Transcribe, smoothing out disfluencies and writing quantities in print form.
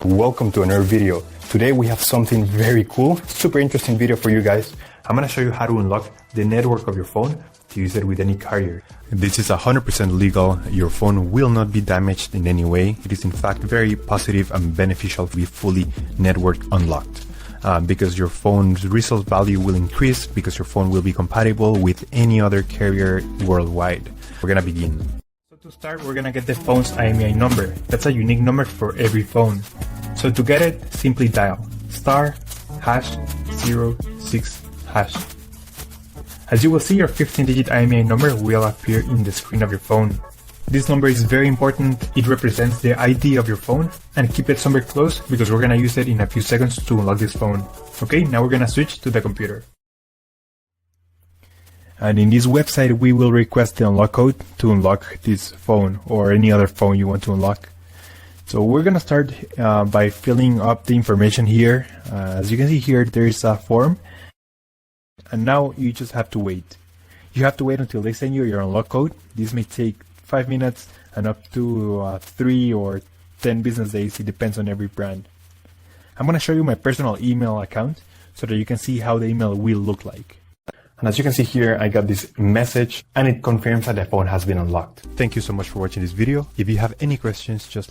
Welcome to another video. Today we have something very cool, super interesting video for you guys. I'm gonna show you how to unlock the network of your phone to use it with any carrier. This is 100% legal. Your phone will not be damaged in any way. It is in fact very positive and beneficial to be fully network unlocked. Because your phone's resale value will increase because your phone will be compatible with any other carrier worldwide. We're gonna begin. So to start, we're gonna get the phone's IMEI number. That's a unique number for every phone. So to get it, simply dial *#06#. As you will see, your 15-digit IMEI number will appear in the screen of your phone. This number is very important. It represents the ID of your phone, and keep it somewhere close because we're gonna use it in a few seconds to unlock this phone. Okay, now we're gonna switch to the computer. And in this website, we will request the unlock code to unlock this phone or any other phone you want to unlock. So we're gonna start by filling up the information here. As you can see here, there is a form. And now you just have to wait. You have to wait until they send you your unlock code. This may take 5 minutes and up to 3 or 10 business days. It depends on every brand. I'm gonna show you my personal email account so that you can see how the email will look like. And as you can see here, I got this message and it confirms that the phone has been unlocked. Thank you so much for watching this video. If you have any questions, just